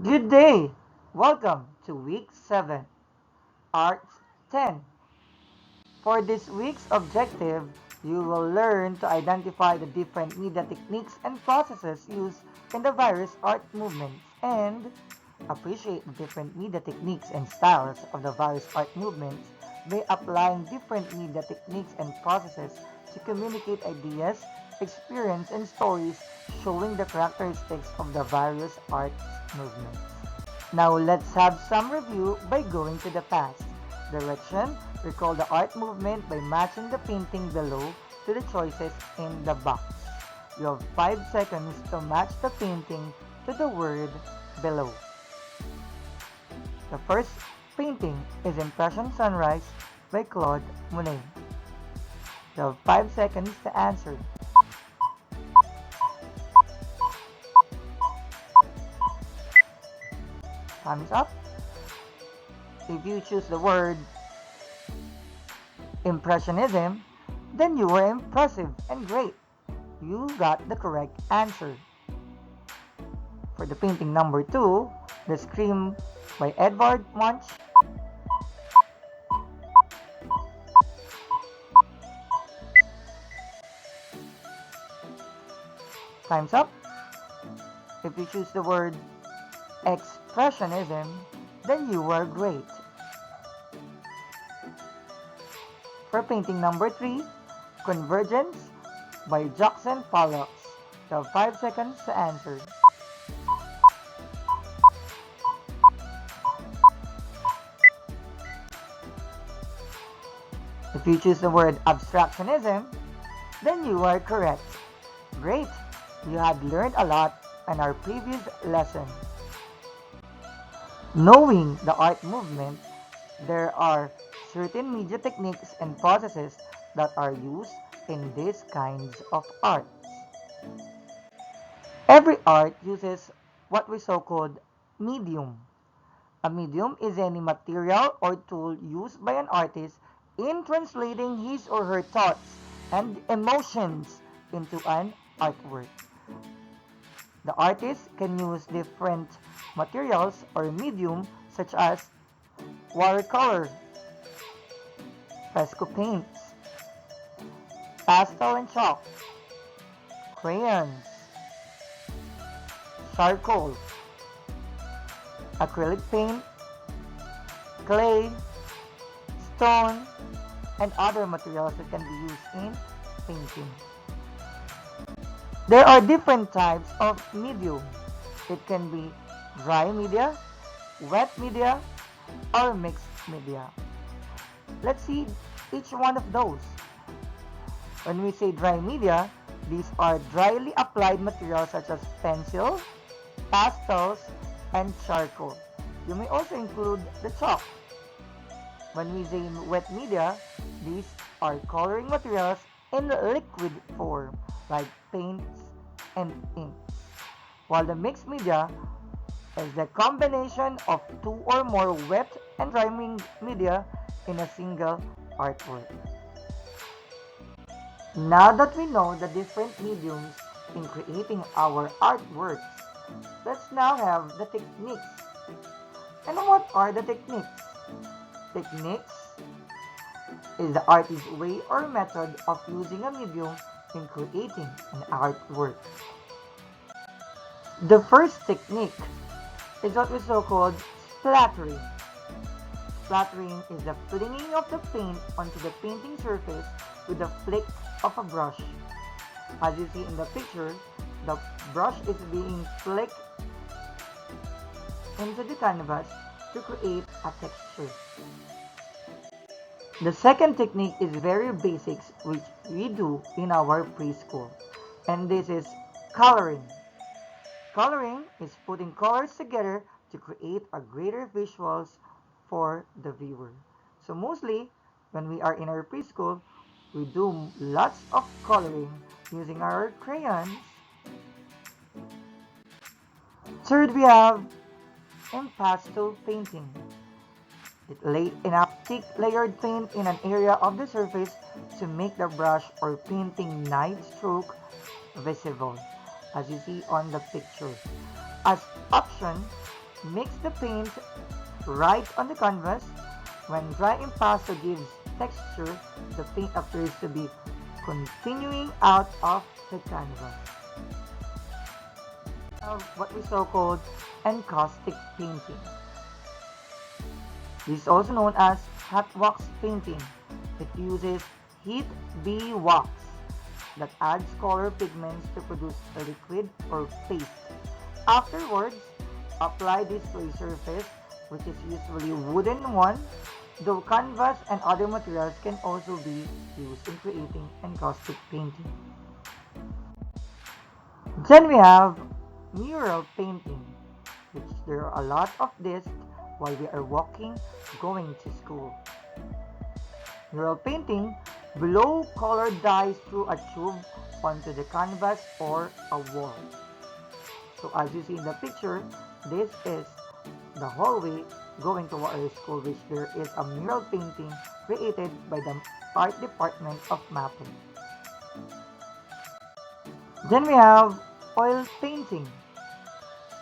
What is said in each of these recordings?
Good day! Welcome to week 7, Art 10. For this week's objective, you will learn to identify the different media techniques and processes used in the various art movements and appreciate the different media techniques and styles of the various art movements by applying different media techniques and processes to communicate ideas, experience, and stories showing the characteristics of the various art movements. Now let's have some review by going to the past. Direction: recall the art movement by matching the painting below to the choices in the box. You have 5 seconds to match the painting to the word below. The first painting is Impression Sunrise by Claude Monet. You have 5 seconds to answer. Time's up. If you choose the word Impressionism, then you were impressive and great. You got the correct answer. For the painting number 2, The Scream by Edvard Munch, time's up. If you choose the word Expressionism, then you were great. For painting number 3, Convergence by Jackson Pollock. You have 5 seconds to answer. If you choose the word Abstractionism, then you are correct. Great! You had learned a lot in our previous lesson. Knowing the art movement, there are certain media techniques and processes that are used in these kinds of arts. Every art uses what we so-called medium. A medium is any material or tool used by an artist in translating his or her thoughts and emotions into an artwork. The artist can use different materials or medium such as watercolor, fresco paints, pastel and chalk, crayons, charcoal, acrylic paint, clay, stone, and other materials that can be used in painting. There are different types of medium. It can be dry media, wet media, or mixed media. Let's see each one of those. When we say dry media, these are dryly applied materials such as pencil, pastels, and charcoal. You may also include the chalk. When we say wet media, these are coloring materials in liquid form like paints and inks. While the mixed media is the combination of two or more wet and dry media in a single artwork. Now that we know the different mediums in creating our artworks, let's now have the techniques. And what are the techniques? Techniques is the artist's way or method of using a medium in creating an artwork. The first technique is what we so-called splattering. Splattering is the flinging of the paint onto the painting surface with a flick of a brush. As you see in the picture, the brush is being flicked into the canvas to create a texture. The second technique is very basics which we do in our preschool, and this is coloring. Coloring is putting colors together to create a greater visuals for the viewer. So mostly when we are in our preschool, we do lots of coloring using our crayons. Third, we have Pastel Painting. It lay enough thick layered paint in an area of the surface to make the brush or painting knife stroke visible, as you see on the picture. As option, Mix the paint right on the canvas. When dry impasto gives texture, the paint appears to be continuing out of the canvas. What we so-called encaustic painting. This is also known as hot wax painting. It uses heat bee wax that adds color pigments to produce a liquid or paste. Afterwards, apply this to a surface, which is usually wooden one, though canvas and other materials can also be used in creating encaustic painting. Then we have mural painting, which there are a lot of this while we are walking going to school. Mural painting, blow colored dyes through a tube onto the canvas or a wall. So as you see in the picture, this is the hallway going to our school, which there is a mural painting created by the art department of mapping. Then we have oil painting.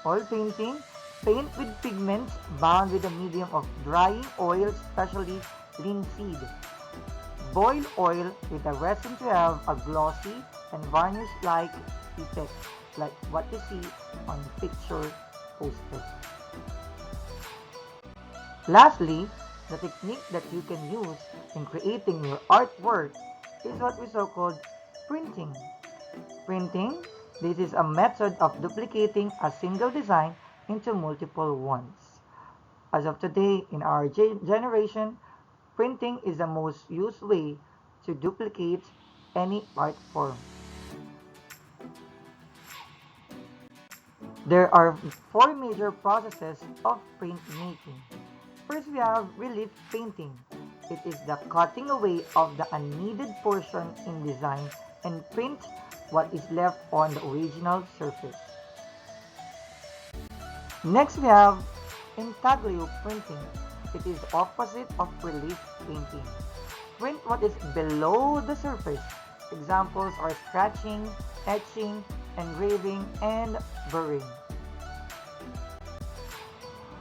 Oil painting, paint with pigments bound with a medium of drying oil, especially linseed. Boil oil with a resin to have a glossy and varnish-like effect, like what you see on the picture posted. Lastly, the technique that you can use in creating your artwork is what we so-called printing. Printing, this is a method of duplicating a single design into multiple ones. As of today, in our generation, printing is the most used way to duplicate any art form. There are four major processes of printmaking. First, we have relief painting. It is the cutting away of the unneeded portion in design and print what is left on the original surface. Next, we have intaglio printing. It is the opposite of relief painting. Print what is below the surface. Examples are scratching, etching, engraving, and burring.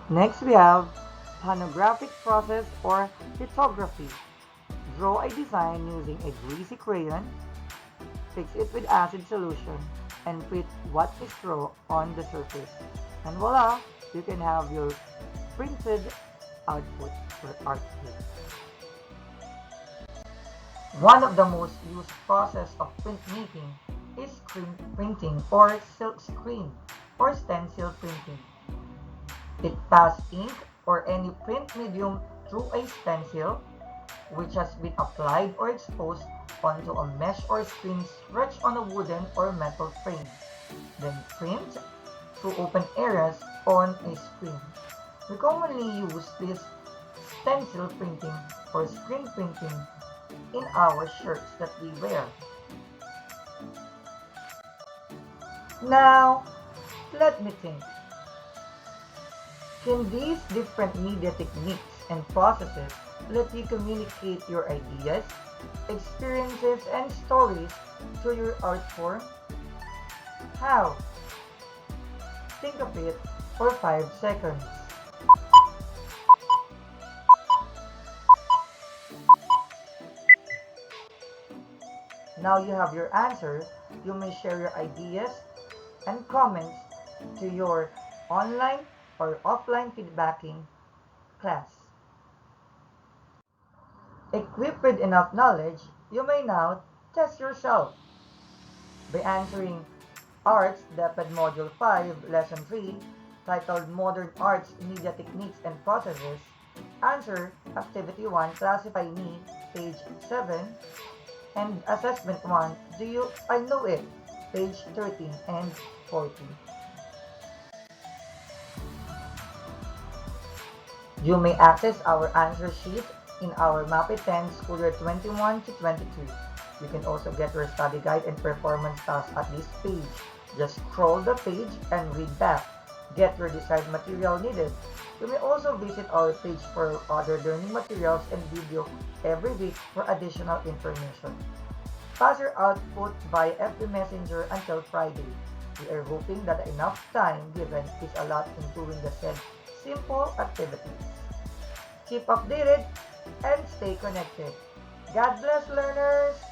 Next, we have panographic process or lithography. Draw a design using a greasy crayon, fix it with acid solution, and print what is drawn on the surface. And voila, you can have your printed output for artwork. One of the most used process of printmaking is screen printing or silk screen or stencil printing. It passes ink or any print medium through a stencil which has been applied or exposed onto a mesh or screen stretched on a wooden or metal frame. Then print through open areas on a screen. We commonly use this stencil printing or screen printing in our shirts that we wear. Now, let me think. Can these different media techniques and processes let you communicate your ideas, experiences, and stories through your art form? How? Think of it for 5 seconds. Now you have your answer. You may share your ideas and comments to your online or offline feedbacking class. Equipped with enough knowledge, you may now test yourself by answering Arts DEPED Module 5, Lesson 3, titled Modern Arts, Media Techniques and Processes. Answer Activity 1, Classify Me, page 7, and Assessment 1, I Know It, page 13 and 14. You may access our answer sheet in our MAPE 10 School Year 21 to 22. You can also get your study guide and performance tasks at this page. Just scroll the page and read back. Get your desired material needed. You may also visit our page for other learning materials and video every week for additional information. Pass your output via FB Messenger until Friday. We are hoping that enough time given is allowed in doing the said simple activities. Keep updated and stay connected. God bless, learners!